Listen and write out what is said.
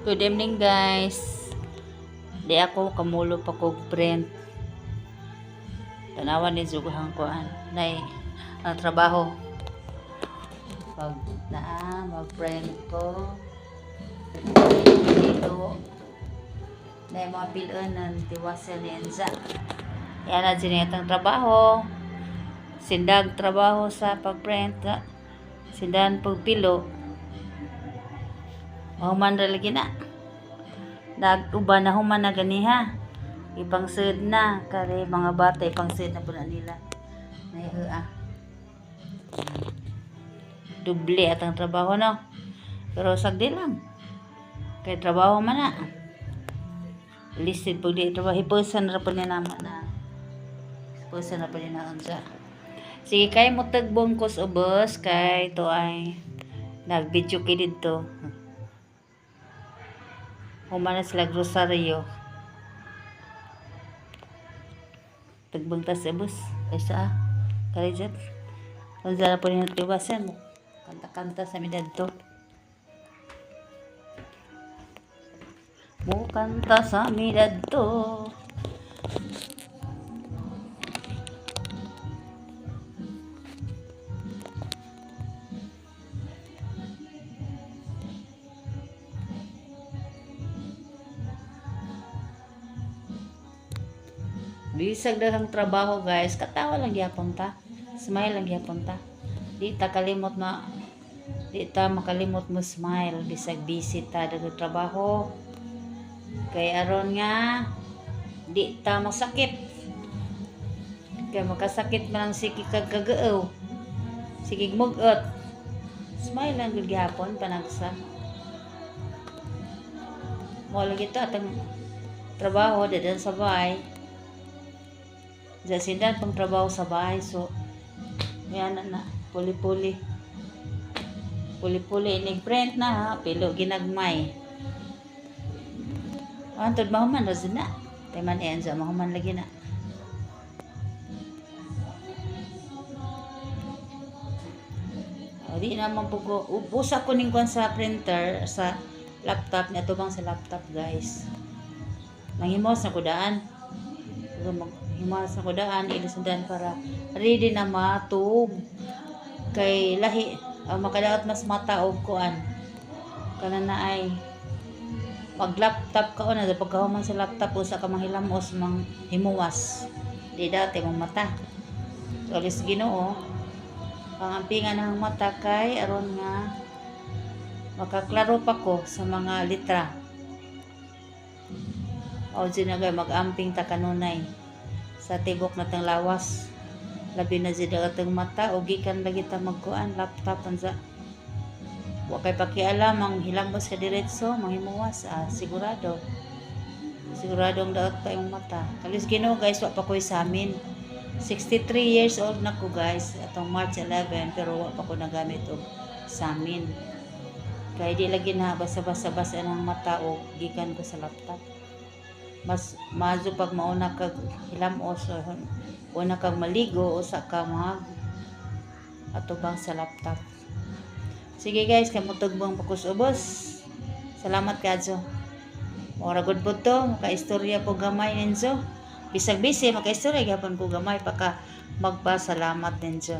Good evening guys. Di ako kamulo pa kog print. Tanawan ni Zuguhang kuan. Nay ang trabaho. Pag mag-print ko. Dito. Nay mga pilon ng tiwasel ni Enza. Yan na sinitang trabaho. Sindag trabaho sa pag-print. Sindan pagpilo. Human lagi na. Nag-uba na human na ganiha. Ibang sud na. Kare mga bata, ibang sud na po na nila. Naiha. Duble at ang trabaho, no? Pero sagdi lang. Kaya trabaho man na. Listed po di trabaho. Hipusan na po niya naman na. Hipusan na po niya na unsa. Sige, kay mo tagbungkos ubos. Kay ito ay nag-video kay dito. Humana sila grocerio. Tagbangtas sa bus. Ay sa kalijat. Kung saan po rin tiwasan mo. Kanta-kanta sa midad to. Mo kanta sa midad to. Bisag daghang trabaho guys, katawa lang gyapon ta. Smile lang gyapon ta. Di ta makalimot mo smile bisag busy ta daghang trabaho. Kay aron nga di ta masakit. Kay makasakit man ang sikig kag kagaaw. Sikig mugot. Smile lang gud gyapon panagsa. Mo lagi ta atong trabaho dadan sa bahay. Sa sindan pang trabaho sa bahay, so yan na puli-puli inig-print na ha, pilo ginagmay antod mahuman rin na tayo man enza mahuman lagi na di naman po ko ubusa ko ning kwan sa printer sa laptop na tubang sa laptop guys manghimos na kudaan himas na kudaan ilisundan para ready na matub kay lahi makadaot mas mata og kuan kana na ay mag laptop ka na pagkahuman sa laptop usa ka manghilamos mang himuwas di dati mong mata so alis Ginoo pangampingan ng mata kay aron nga makaklaro pa ko sa mga litra o sinagay mag-amping ta kanunay sa tibok na tang lawas labi na sida atong mata o gikan lagi ta magkuan laptop ansa wa kay pakialam ang hilambos ka diretso mahimuwas siguradong daot pa yung mata kalis Ginoo guys wa pa koy sa amin 63 years old na ko guys atong March 11 pero wa pa ko nagamit og sa amin kay di lagi na basa-basa ng mata o gikan ko sa laptop mas mazo pag mauna kag hilamos o una kag maligo o sa ka mag atubang sa laptop. Sige guys, kay mutugbang pakusubos. Salamat kadto. Ora gud po to, maka-istorya po gamay ninyo. Bisag busy maka-istorya gyapon ko gamay paka magpasalamat ninyo.